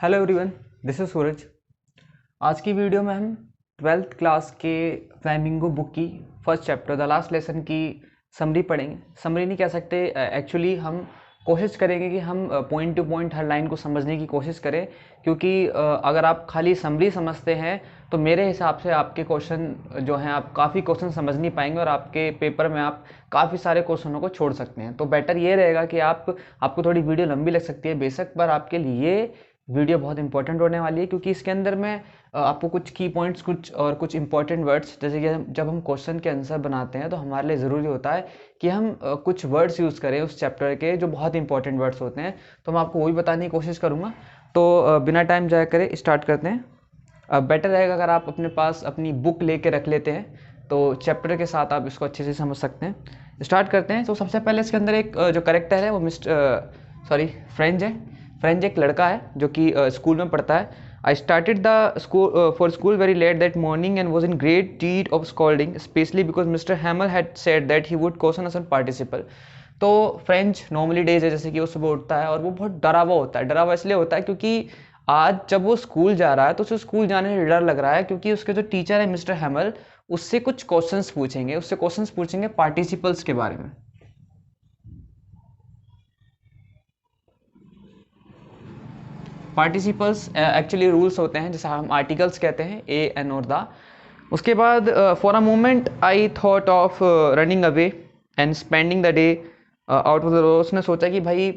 Hello everyone, this is सूरज। आज की video में हम ट्वेल्थ क्लास के फ्लैमिंगो बुक की first chapter the last lesson की समरी पढ़ेंगे। समरी नहीं कह सकते, एक्चुअली हम कोशिश करेंगे कि हम पॉइंट टू पॉइंट हर लाइन को समझने की कोशिश करें, क्योंकि अगर आप खाली समरी समझते हैं तो मेरे हिसाब से आपके क्वेश्चन जो हैं आप काफ़ी क्वेश्चन समझ नहीं पाएंगे और आपके पेपर में आप काफ़ी सारे क्वेश्चनों को छोड़ सकते हैं। तो बेटर ये रहेगा कि आपको थोड़ी वीडियो लंबी लग सकती है बेशक, पर आपके लिए वीडियो बहुत इंपॉर्टेंट होने वाली है, क्योंकि इसके अंदर मैं आपको कुछ की पॉइंट्स कुछ इंपॉर्टेंट वर्ड्स, जैसे कि जब हम क्वेश्चन के आंसर बनाते हैं तो हमारे लिए ज़रूरी होता है कि हम कुछ वर्ड्स यूज़ करें उस चैप्टर के जो बहुत इंपॉर्टेंट वर्ड्स होते हैं। तो मैं आपको वही बताने की कोशिश करूँगा। तो बिना टाइम जाया करें स्टार्ट करते हैं। बेटर रहेगा अगर आप अपने पास अपनी बुक लेके रख लेते हैं तो चैप्टर के साथ आप इसको अच्छे से समझ सकते हैं। स्टार्ट करते हैं। तो सबसे पहले इसके अंदर एक जो करेक्टर है वो फ्रेंच है। फ्रेंच एक लड़का है जो कि स्कूल में पढ़ता है। I started the school for school very let that morning and was in great need of scolding specially because mister हैमल had said that he would question us on participle. तो French normally days है जैसे कि वो सुबह उठता है और वो बहुत डरा हुआ होता है। डरा हुआ इसलिए होता है क्योंकि आज जब वो स्कूल जा रहा है तो उसे स्कूल जाने से डर लग रहा है, क्योंकि उसके जो टीचर है मिस्टर हैमल उससे कुछ क्वेश्चंस पूछेंगे पार्टिसिपल्स के बारे में। पार्टिसिपल्स एक्चुअली रूल्स होते हैं, जैसे हम आर्टिकल्स कहते हैं ए एन और द। उसके बाद for a moment I thought of running away and spending the day out of the road. उसने सोचा कि भाई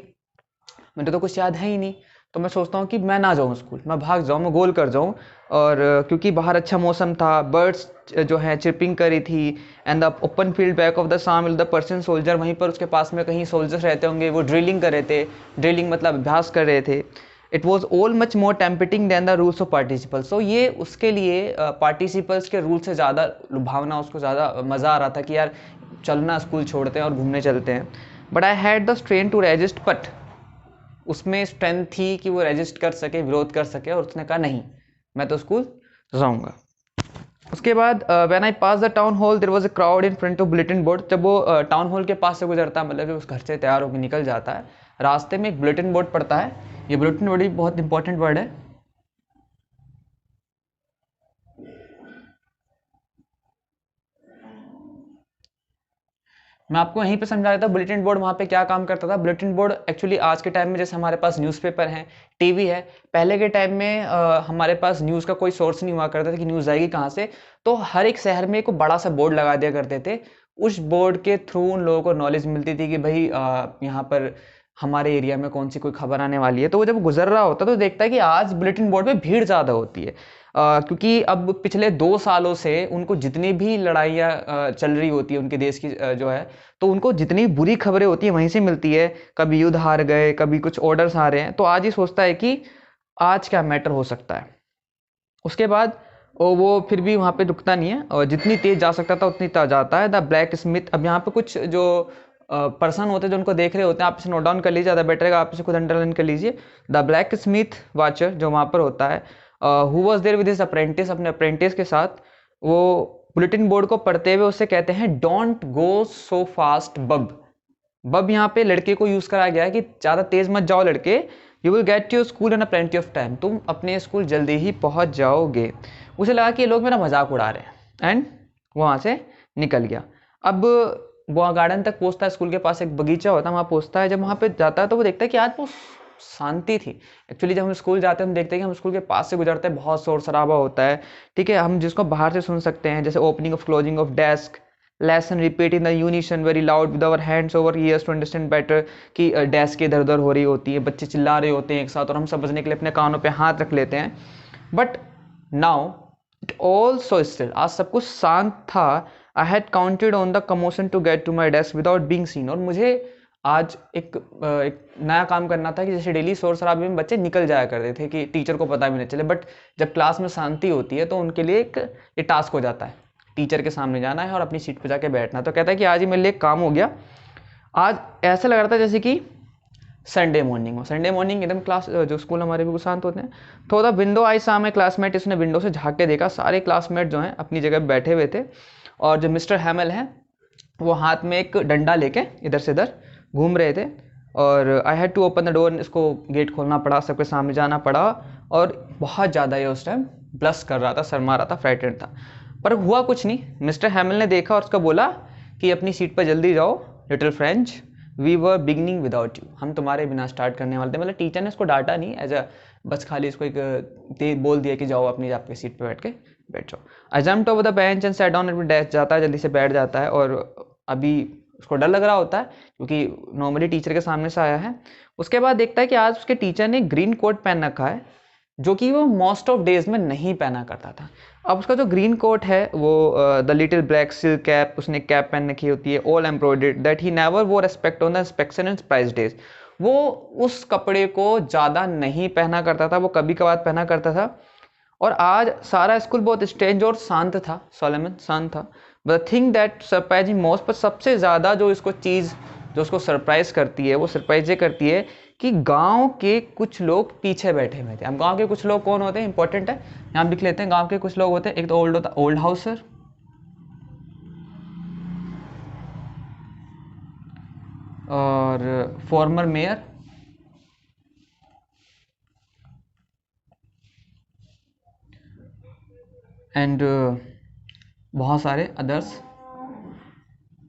मुझे तो कुछ याद है ही नहीं, तो मैं सोचता हूँ कि मैं ना जाऊँ स्कूल, मैं भाग जाऊँ, मैं गोल कर जाऊँ। और क्योंकि बाहर अच्छा मौसम था, बर्ड्स जो है चिरपिंग करी थी and the open field back of the साम द पर्सन सोल्जर, वहीं पर उसके पास में कहीं सोल्जर्स रहते होंगे, वो ड्रिलिंग कर रहे थे। ड्रिलिंग मतलब अभ्यास कर रहे थे। It was all much more tempting than the rules of participles. तो ये उसके लिए पार्टिसिपल्स के रूल से ज़्यादा लुभावना, उसको ज़्यादा मज़ा आ रहा था कि यार चलना स्कूल छोड़ते हैं और घूमने चलते हैं। But I had the strain to resist, but उसमें स्ट्रेंथ थी कि वो रेजिस्ट कर सके, विरोध कर सके, और उसने कहा नहीं मैं तो स्कूल जाऊंगा। उसके बाद when I pass the town hall there was a crowd in front of bulletin board. जब वो टाउन हॉल के पास से गुजरता है, मतलब जब उस घर से तैयार होकर निकल जाता है, रास्ते में एक बुलेटिन बोर्ड पड़ता है। ये बुलेटिन बोर्ड भी बहुत इंपॉर्टेंट वर्ड है। मैं आपको यहीं पे समझा देता हूँ बुलेटिन बोर्ड वहाँ पे क्या काम करता था। बुलेटिन बोर्ड एक्चुअली आज के टाइम में जैसे हमारे पास न्यूज़पेपर हैं, टीवी है, पहले के टाइम में हमारे पास न्यूज़ का कोई सोर्स नहीं हुआ करता था कि न्यूज़ आएगी कहाँ से। तो हर एक शहर में एक बड़ा सा बोर्ड लगा दिया करते थे। उस बोर्ड के थ्रू उन लोगों को नॉलेज मिलती थी कि भाई यहाँ पर हमारे एरिया में कौन सी कोई खबर आने वाली है। तो वो जब गुजर रहा होता तो देखता है कि आज बुलेटिन बोर्ड पे भीड़ ज़्यादा होती है, क्योंकि अब पिछले 2 सालों से उनको जितनी भी लड़ाइयाँ चल रही होती है उनके देश की जो है, तो उनको जितनी बुरी खबरें होती है वहीं से मिलती है। कभी युद्ध हार गए, कभी कुछ ऑर्डर्स आ रहे हैं, तो आज ही सोचता है कि आज क्या मैटर हो सकता है। उसके बाद वो फिर भी वहाँ पे रुकता नहीं है और जितनी तेज जा सकता था उतनी तेज जाता है। द ब्लैक स्मिथ, अब यहाँ पे कुछ जो पर्सन होते हैं जो उनको देख रहे होते हैं, आप इसे नोट डाउन कर लीजिए, ज़्यादा बेटर रहेगा, आप इसे खुद अंडरलाइन कर लीजिए। द ब्लैक स्मिथ वाचर जो वहाँ पर होता है, who was there with his apprentice, अपने अप्रेंटिस के साथ, वो बुलेटिन बोर्ड को पढ़ते हुए उससे कहते हैं डोंट गो सो फास्ट बब। बब यहाँ पे लड़के को यूज करा गया है कि ज्यादा तेज मत जाओ लड़के, you will get your school in a plenty of time, तुम अपने स्कूल जल्दी ही पहुंच जाओगे। उसे लगा कि ये लोग मेरा मजाक उड़ा रहे हैं एंड वो वहां से निकल गया। अब वो गार्डन तक पहुंचता है, स्कूल के पास एक बगीचा होता है, वहां पहुंचता है। जब वहां पे जाता है तो वो देखता है कि आज वो शांति थी। एक्चुअली जब हम स्कूल जाते हैं हम देखते हैं कि हम स्कूल के पास से गुजरते हैं, बहुत शोर शराबा होता है, ठीक है, हम जिसको बाहर से सुन सकते हैं, जैसे opening of closing of desk, lesson repeat in the unison very loud with our hands over ears to understand better, कि डेस्क इधर उधर हो रही होती है, बच्चे चिल्ला रहे होते हैं एक साथ और हम समझने के लिए अपने कानों पे हाथ रख लेते हैं। But now it all so still, आज सब कुछ शांत था। I had counted on the commotion to get to my desk without being seen, और मुझे आज एक नया काम करना था कि जैसे डेली शोर शराबे में बच्चे निकल जाया करते थे कि टीचर को पता भी नहीं चले, बट जब क्लास में शांति होती है तो उनके लिए एक टास्क हो जाता है, टीचर के सामने जाना है और अपनी सीट पर जाके बैठना। तो कहता है कि आज ही मेरे लिए काम हो गया। आज ऐसा लग रहा था जैसे कि संडे मॉर्निंग हो। संडे मॉर्निंग एकदम क्लास जो स्कूल हमारे बिल्कुल शांत होते हैं। थोड़ा विंडो आई सा में क्लासमेट, इसने विंडो से झाँक के देखा, सारे क्लासमेट जो हैं अपनी जगह बैठे हुए थे और जो मिस्टर हैमल हैं वो हाथ में एक डंडा लेके इधर से इधर घूम रहे थे। और I had to open the door, इसको गेट खोलना पड़ा, सबके सामने जाना पड़ा और बहुत ज़्यादा ये उस टाइम ब्लश कर रहा था, शर्मा रहा था, फ्राइटेंड था। पर हुआ कुछ नहीं। मिस्टर हैमिल ने देखा और उसका बोला कि अपनी सीट पर जल्दी जाओ little French, we were beginning without you, हम तुम्हारे बिना स्टार्ट करने वाले थे। मतलब टीचर ने इसको डांटा नहीं, एज अ बस खाली इसको एक बोल दिया कि जाओ अपनी आपकी सीट पे बैठ जाओ। I jumped over the bench and sat down at desk, जाता है जल्दी से बैठ जाता है। और अभी उसको डर लग रहा होता है क्योंकि नॉर्मली टीचर के सामने से आया है। उसके बाद देखता है कि आज उसके टीचर ने ग्रीन कोट पहन रखा है, जो कि वो मोस्ट ऑफ डेज में नहीं पहना करता था। अब उसका जो ग्रीन कोट है वो the little black silk cap, उसने कैप पहन रखी होती है, all embroidered, that he never wore respect on the inspection and surprise days. वो उस कपड़े को ज़्यादा नहीं पहना करता था, वो कभी कभार पहना करता था। और आज सारा स्कूल बहुत स्ट्रेंज और शांत था, सोलेमन शांत था। But thing that surprising most, पर सबसे ज़्यादा जो इसको चीज़ जो उसको सरप्राइज करती है, वो सरप्राइज ये करती है कि गांव के कुछ लोग पीछे बैठे हुए थे। अब गांव के कुछ लोग कौन होते हैं, इंपॉर्टेंट है, यहाँ लिख लेते हैं। गांव के कुछ लोग होते हैं, एक तो ओल्ड होता, ओल्ड हाउसर, और फॉर्मर मेयर, एंड बहुत सारे अदर्स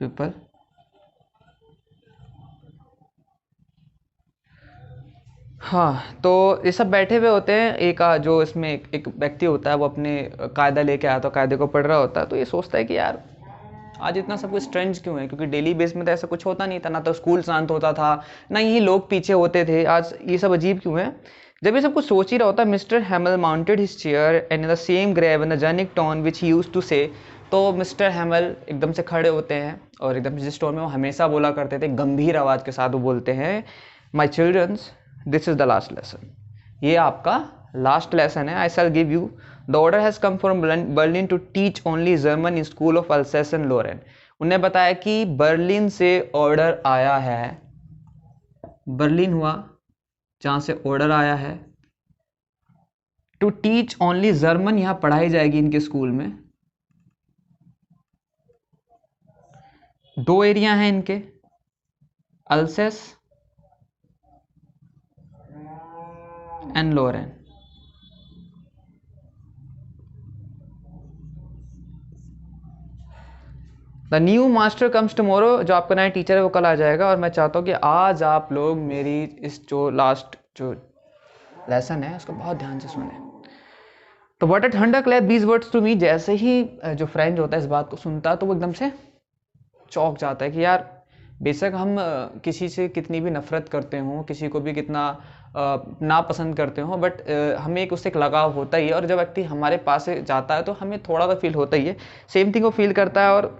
पीपल। हाँ, तो ये सब बैठे हुए होते हैं। एक जो इसमें एक व्यक्ति होता है, वो अपने कायदा लेके आया, तो कायदे को पढ़ रहा होता है। तो ये सोचता है कि यार आज इतना सब कुछ स्ट्रेंज क्यों है, क्योंकि डेली बेस में तो ऐसा कुछ होता नहीं था, ना तो स्कूल शांत होता था, ना ही लोग पीछे होते थे, आज ये सब अजीब क्यों है। जब ये सब कुछ सोच ही रहा होता, Mister Hamel mounted his chair and in the same grave and the gentle tone which he used to say. तो मिस्टर हैमल एकदम से खड़े होते हैं और एकदम जिस टोन में वो हमेशा बोला करते थे, गंभीर आवाज़ के साथ वो बोलते हैं, my childrens, this is the last lesson, ये आपका लास्ट लेसन है। I shall give you the order has come from Berlin to teach only German in school of Alsace Lorraine. उन्हें बताया कि बर्लिन से ऑर्डर आया है, बर्लिन हुआ जहाँ से ऑर्डर आया है, टू टीच ओनली जर्मन, यहाँ पढ़ाई जाएगी इनके स्कूल में। दो एरिया हैं इनके, Alsace and Lorraine. The new master comes tomorrow, जो आपका नया टीचर है वो कल आ जाएगा। और मैं चाहता हूँ कि आज आप लोग मेरी इस जो लास्ट जो लेसन है उसको बहुत ध्यान से सुने। तो what a thunderclap these words to me, जैसे ही जो फ्रेंच होता है इस बात को सुनता है तो वो एकदम से चौंक जाता है कि यार बेशक हम किसी से कितनी भी नफरत करते हों, किसी को भी कितना नापसंद करते हों, बट हमें उससे एक लगाव होता ही है। और जब व्यक्ति हमारे पास से जाता है तो हमें थोड़ा तो फील होता ही है। सेम थिंग वो फील करता है और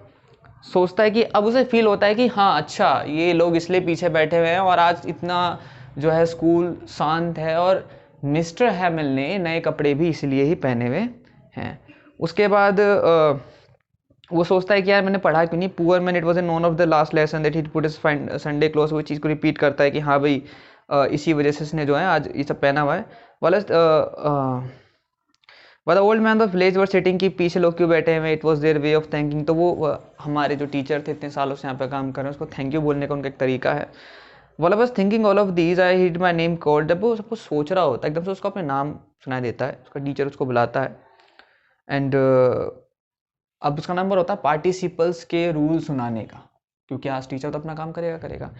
सोचता है कि अब उसे फील होता है कि हाँ अच्छा, ये लोग इसलिए पीछे बैठे हुए हैं और आज इतना जो है स्कूल शांत है, और मिस्टर हैमिल ने नए कपड़े भी इसलिए ही पहने हुए हैं। उसके बाद वो सोचता है कि यार मैंने पढ़ा क्यों नहीं, poor man, it was known of the last lesson that he put his Sunday cloth. वो चीज़ को रिपीट करता है कि हाँ भाई इसी वजह से इसने जो है आज ये सब पहना हुआ है। वाला the old man of village were sitting, की पीछे लोग क्यों बैठे हुए, it was their way of thanking. तो वो हमारे जो टीचर थे इतने सालों से यहाँ पे काम कर रहे हैं, उसको थैंक यू बोलने का उनका एक तरीका है। वाला बस thinking all of these I heard my name called, जब वो सब कुछ सोच रहा होता है एकदम से उसको अपने नाम सुनाई देता है, उसका टीचर उसको बुलाता है। एंड अब उसका नंबर होता है पार्टिसिपल्स के रूल सुनाने का, क्योंकि आज टीचर तो अपना काम करेगा।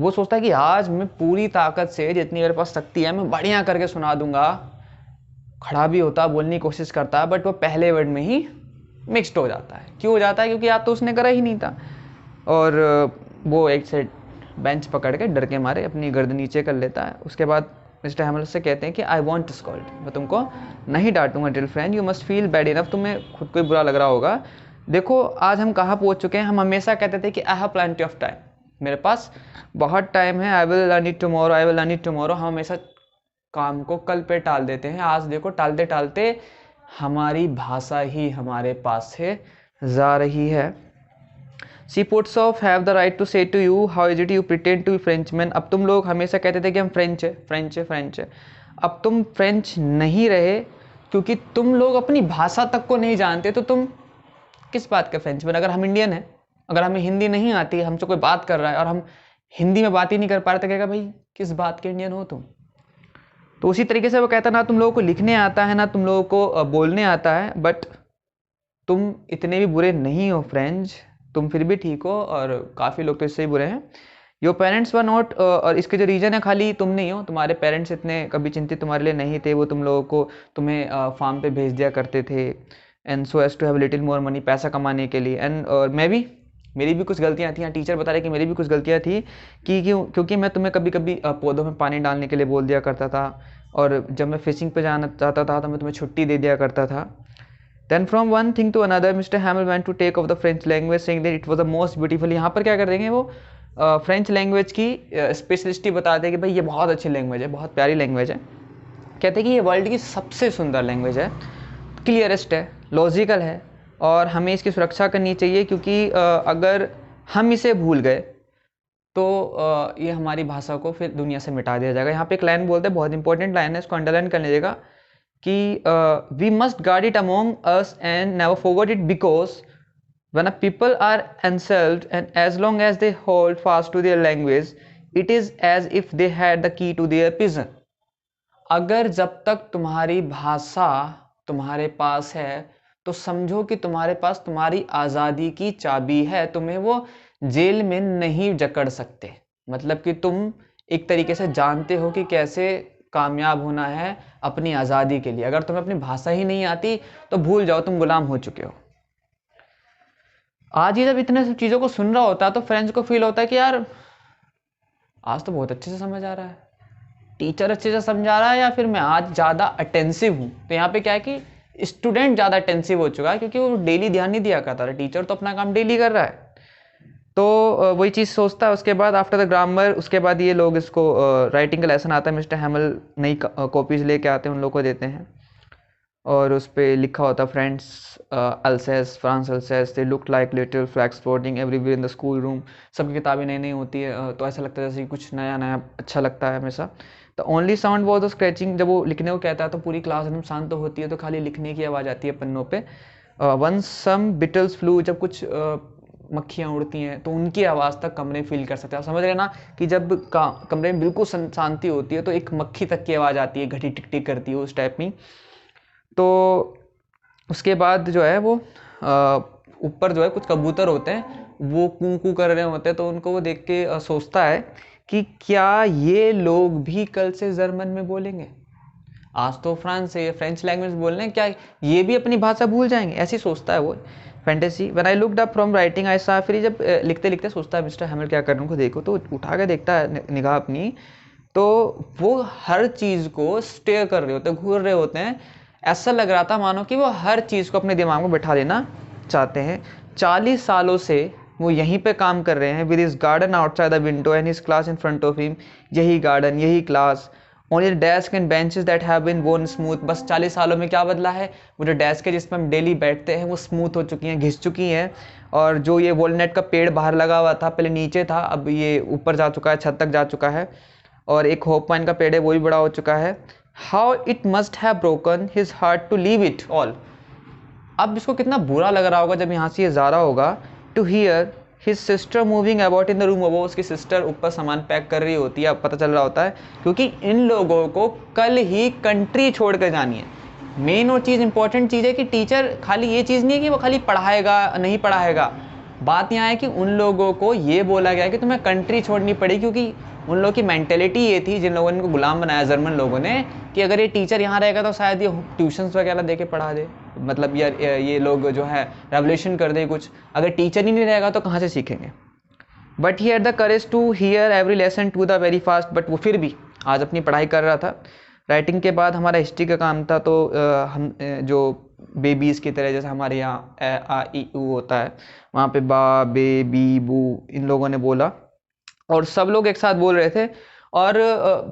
वो सोचता है कि आज मैं पूरी ताकत से जितनी मेरे पास शक्ति है मैं बढ़िया करके सुना दूंगा। खड़ा भी होता, बोलने की कोशिश करता है, बट वो पहले वर्ड में ही मिक्स्ड हो जाता है। क्यों हो जाता है, क्योंकि आज तो उसने करा ही नहीं था। और वो एक से बेंच पकड़ के डर के मारे अपनी गर्दन नीचे कर लेता है। उसके बाद मिस्टर हैमल से कहते हैं कि आई वॉन्ट टू स्कॉल्ड, मैं तुमको नहीं डांटूंगा little friend, you must feel bad enough, तुम्हें खुद को ही बुरा लग रहा होगा। देखो आज हम कहाँ पहुँच चुके हैं, हम हमेशा कहते थे कि I have plenty of time, मेरे पास बहुत टाइम है, I will learn it tomorrow, I will learn it tomorrow. हम हमेशा काम को कल पे टाल देते हैं। आज देखो टालते टालते हमारी भाषा ही हमारे पास से जा रही है। See puts of have the right to say to you how is it you pretend to be Frenchman. अब तुम लोग हमेशा कहते थे कि हम फ्रेंच है। अब तुम फ्रेंच नहीं रहे क्योंकि तुम लोग अपनी भाषा तक को नहीं जानते, तो तुम किस बात के फ्रेंचमैन। अगर हम इंडियन है, अगर हमें हिंदी नहीं आती, हमसे कोई बात कर रहा है और हम हिंदी में बात ही नहीं कर पा रहे, तो कहेगा भाई किस बात के इंडियन हो तुम। तो उसी तरीके से वो कहता ना तुम लोगों को लिखने आता है ना तुम लोगों को बोलने आता है, बट तुम इतने भी बुरे नहीं हो फ्रेंड्स, तुम फिर भी ठीक हो, और काफ़ी लोग तो इससे ही बुरे हैं। योर पेरेंट्स वर नॉट, और इसके जो रीज़न है खाली तुम नहीं हो, तुम्हारे पेरेंट्स इतने कभी चिंतित तुम्हारे लिए नहीं थे, वो तुम लोगों को तुम्हें फार्म पे भेज दिया करते थे, and so as to have little more money, पैसा कमाने के लिए। एंड मैं भी, मेरी भी कुछ गलतियाँ थी, टीचर बता रहे कि मेरी भी कुछ गलतियाँ थी कि क्योंकि मैं तुम्हें कभी कभी पौधों में पानी डालने के लिए बोल दिया करता था, और जब मैं फिशिंग पे जाना चाहता था तो मैं तुम्हें छुट्टी दे दिया करता था। Then from one thing to another, Mr. Hamill went to take off the French language, saying that it was the most beautiful। यहाँ पर क्या कर देंगे वो फ्रेंच लैंग्वेज की स्पेशलिस्टी बताते हैं कि भाई ये बहुत अच्छी लैंग्वेज है, बहुत प्यारी लैंग्वेज है। कहते हैं कि ये वर्ल्ड की सबसे सुंदर लैंग्वेज है, क्लियरेस्ट है, लॉजिकल है, और हमें इसकी सुरक्षा करनी चाहिए, क्योंकि अगर हम इसे भूल गए तो ये हमारी भाषा को फिर दुनिया से मिटा दिया जाएगा। यहाँ पे एक लाइन बोलते हैं, बहुत इंपॉर्टेंट लाइन है, इसको अंडरलाइन कर लीजिएगा कि we must guard it among us and never forget it, because when a people are enslaved and as long as they hold fast to their language, it is as if they had the key to their prison। अगर जब तक तुम्हारी भाषा तुम्हारे पास है तो समझो कि तुम्हारे पास तुम्हारी आज़ादी की चाबी है, तुम्हें वो जेल में नहीं जकड़ सकते। मतलब कि तुम एक तरीके से जानते हो कि कैसे कामयाब होना है अपनी आज़ादी के लिए। अगर तुम्हें अपनी भाषा ही नहीं आती तो भूल जाओ, तुम गुलाम हो चुके हो। आज ही जब इतने सब चीज़ों को सुन रहा होता है तो फ्रेंड्स को फील होता है कि यार आज तो बहुत अच्छे से समझ आ रहा है, टीचर अच्छे से समझा रहा है, या फिर मैं आज ज़्यादा अटेंसिव हूँ। तो यहाँ पे क्या है कि स्टूडेंट ज़्यादा अटेंसिव हो चुका है, क्योंकि वो डेली ध्यान नहीं दिया करता था, टीचर तो अपना काम डेली कर रहा है। तो वही चीज़ सोचता है। उसके बाद आफ्टर द ग्रामर, उसके बाद ये लोग इसको राइटिंग का लेसन आता है, मिस्टर हैमिल नई कॉपीज़ लेके आते हैं, उन लोग को देते हैं, और उस पर लिखा होता friends अल्सेस, France अल्सेस, they look like little flags floating everywhere in the school room. सबकी किताबें नई नई होती है, तो ऐसा लगता है जैसे कुछ नया नया अच्छा लगता है हमेशा। The only sound was the scratching. जब वो लिखने को कहता है तो पूरी क्लास एकदम शांत होती है, तो खाली लिखने की आवाज़ आती है पन्नों पे। वन सम बिटल्स फ्लू, जब कुछ मक्खियाँ उड़ती हैं तो उनकी आवाज़ तक कमरे फील कर सकते हैं। समझ रहे ना कि जब कमरे में बिल्कुल शांति होती है तो एक मक्खी तक की आवाज़ आती है, घटी टिक टिक करती है, उस टाइप में। तो उसके बाद जो है वो ऊपर जो है कुछ कबूतर होते हैं, वो कू कू कर रहे होते हैं, तो उनको वो देख के सोचता है कि क्या ये लोग भी कल से जर्मन में बोलेंगे, आज तो फ्रांस से फ्रेंच लैंग्वेज बोल रहे हैं, क्या ये भी अपनी भाषा भूल जाएंगे, ऐसी सोचता है वो fantasy. When I looked up from writing I सा, फिर जब लिखते लिखते सोचता है मिस्टर हैमिल क्या कर रहे हैं, उनको देखो, तो उठा के देखता है निगाह अपनी, तो वो हर चीज़ को स्टेयर कर रहे होते हैं, घूर रहे होते हैं। ऐसा लग रहा था मानो कि वो हर चीज़ को अपने दिमाग में बैठा लेना चाहते हैं। 40 सालों से वो यहीं पे काम कर रहे हैं, with his garden outside the window and his class in front of him. यही गार्डन, यही class, only desk and benches that have been worn smooth. बस 40 सालों में क्या बदला है, वो जो डेस्क है जिसमें हम डेली बैठते हैं वो स्मूथ हो चुकी हैं, घिस चुकी हैं। और जो ये वॉलनट का पेड़ बाहर लगा हुआ था, पहले नीचे था, अब ये ऊपर जा चुका है, छत तक जा चुका है। और एक होप पाइन का पेड़ है, वो भी बड़ा हो चुका है। How it must have broken his heart to leave it all. अब इसको कितना बुरा लग रहा होगा जब यहाँ से ये जा रहा होगा, to hear his sister moving about in the room. वो उसकी सिस्टर ऊपर सामान पैक कर रही होती है, अब पता चल रहा होता है, क्योंकि इन लोगों को कल ही कंट्री छोड़ कर जानी है। मेन और चीज़ इंपॉर्टेंट चीज़ है कि टीचर खाली ये चीज़ नहीं है कि वो खाली पढ़ाएगा नहीं पढ़ाएगा, बात यहाँ है कि उन लोगों को ये बोला गया कि तुम्हें कंट्री छोड़नी पड़ेगी, क्योंकि उन लोगों की मेंटेलिटी ये थी, जिन लोगों ने इनको गुलाम बनाया जर्मन लोगों ने, कि अगर ये टीचर यहाँ रहेगा तो शायद ये ट्यूशन्स वगैरह दे के पढ़ा दे, मतलब यार ये लोग जो है रेवोल्यूशन कर दे कुछ। अगर टीचर ही नहीं रहेगा तो कहाँ से सीखेंगे। But he had the courage to hear every lesson to the very fast. But वो फिर भी आज अपनी पढ़ाई कर रहा था। राइटिंग के बाद हमारा हिस्ट्री का काम था, तो हम जो बेबीज़ की तरह, जैसे हमारे यहाँ आ ई ऊ होता है, वहाँ पे बा बे बी बू इन लोगों ने बोला, और सब लोग एक साथ बोल रहे थे। और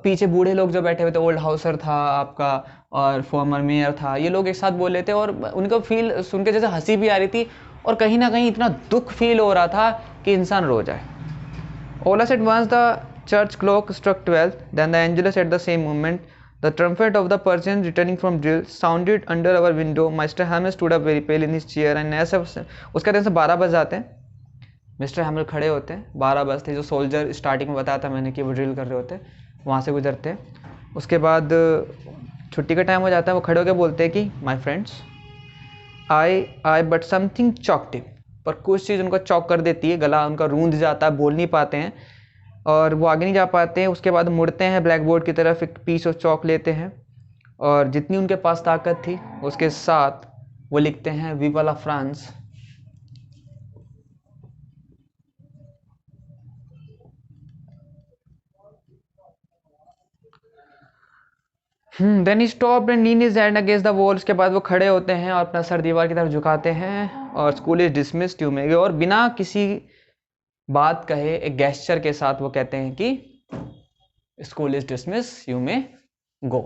पीछे बूढ़े लोग जो बैठे हुए थे, ओल्ड हाउसर था आपका, और फॉर्मर मेयर था, ये लोग एक साथ बोल रहे थे, और उनको फील सुन के जैसे हंसी भी आ रही थी, और कहीं ना कहीं इतना दुख फील हो रहा था कि इंसान रो जाए। All at once the church clock struck 12, then the angelus at the same moment. The trumpet of the Persians returning from drill sounded under our window. Mr. Hamill stood up very pale in his chair and ऐसे उसका दिन से 12 बज जाते हैं। Mister हैमिल खड़े होते हैं, 12 बजते, जो सोल्जर स्टार्टिंग में बताया था मैंने कि वो ड्रिल कर रहे होते हैं, वहाँ से गुजरते हैं। उसके बाद छुट्टी का टाइम हो जाता है, वो खड़े होकर बोलते हैं कि my friends, I but something choked him, पर कुछ चीज़ उनको चौक कर देती है, गला उनका रूंध जाता है, बोल नहीं पाते हैं और वो आगे नहीं जा पाते हैं। उसके बाद मुड़ते हैं ब्लैक बोर्ड की तरफ, एक पीस ऑफ चौक लेते हैं और जितनी उनके पास ताकत थी उसके साथ वो लिखते हैं viva la France. Then he stopped and lean his hand against the wall. उसके बाद वो खड़े होते हैं और अपना सर दीवार की तरफ झुकाते हैं और school is dismissed, you may go. और बिना किसी बात कहे एक गेस्चर के साथ वो कहते हैं कि school is dismissed, you may go.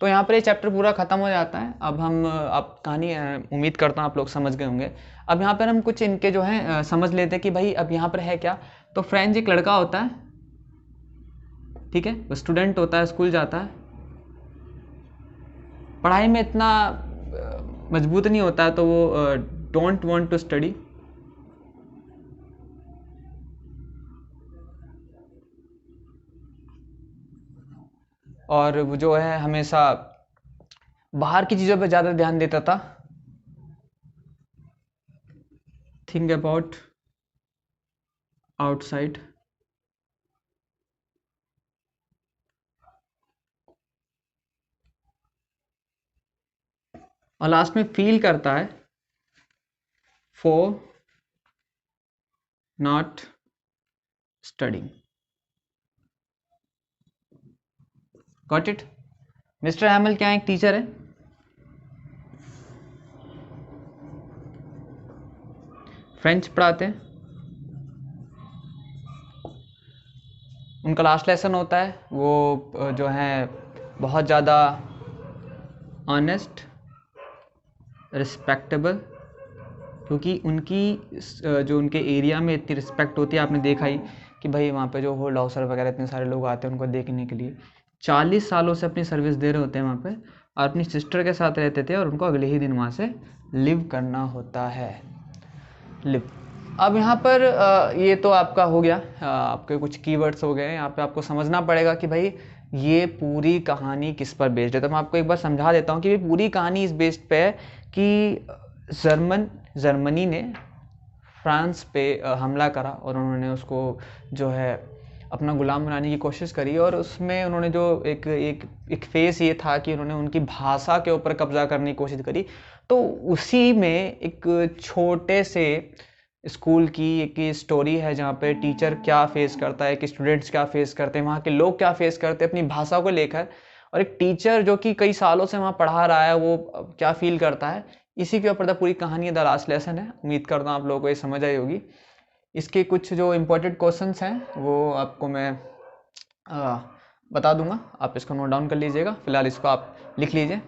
तो यहाँ पर ये चैप्टर पूरा खत्म हो जाता है। अब हम आप कहानी उम्मीद करता हूँ आप लोग समझ गए होंगे। अब यहाँ पर हम कुछ इनके जो है समझ लेते हैं कि भाई अब यहाँ पर है क्या। तो फ्रेंच एक लड़का होता है, ठीक है, वो स्टूडेंट होता है, स्कूल जाता है, पढ़ाई में इतना मजबूत नहीं होता है, तो वो डोंट वांट टू स्टडी। और वो जो है हमेशा बाहर की चीज़ों पे ज़्यादा ध्यान देता था। Think about outside. और लास्ट में फील करता है for not studying. Got it. Mister हैमल क्या एक टीचर है, फ्रेंच पढ़ाते हैं। उनका लास्ट लेसन होता है, वो जो है बहुत ज़्यादा ऑनेस्ट, रिस्पेक्टेबल, क्योंकि उनकी जो उनके एरिया में इतनी रिस्पेक्ट होती है। आपने देखा ही कि भाई वहाँ पे जो होल्ड हाउसर वगैरह इतने सारे लोग आते हैं उनको देखने के लिए। 40 सालों से अपनी सर्विस दे रहे होते हैं वहाँ पे, और अपनी सिस्टर के साथ रहते थे और उनको अगले ही दिन वहाँ से लिव करना होता है। लिव। अब यहाँ पर ये तो आपका हो गया, आपके कुछ कीवर्ड्स हो गए। यहाँ पे आपको समझना पड़ेगा कि भाई ये पूरी कहानी किस पर बेस्ड है। तो मैं आपको एक बार समझा देता हूँ कि ये पूरी कहानी इस बेस्ड पे है कि जर्मनी ने फ्रांस पे हमला करा और उन्होंने उसको जो है अपना गुलाम बनाने की कोशिश करी। और उसमें उन्होंने जो एक फेस ये था कि उन्होंने उनकी भाषा के ऊपर कब्जा करने की कोशिश करी। तो उसी में एक छोटे से स्कूल की एक स्टोरी है जहाँ पे टीचर क्या फेस करता है, कि स्टूडेंट्स क्या फेस करते हैं, वहाँ के लोग क्या फेस करते हैं अपनी भाषा को लेकर, और एक टीचर जो कि कई सालों से वहाँ पढ़ा रहा है वो क्या फील करता है। इसी के ऊपर पूरी कहानी द लास्ट लेसन है। उम्मीद करता हूँ आप लोगों को ये समझ आई होगी। इसके कुछ जो इम्पोर्टेंट क्वेश्चंस हैं वो आपको मैं बता दूंगा, आप इसको नोट डाउन कर लीजिएगा। फिलहाल इसको आप लिख लीजिए।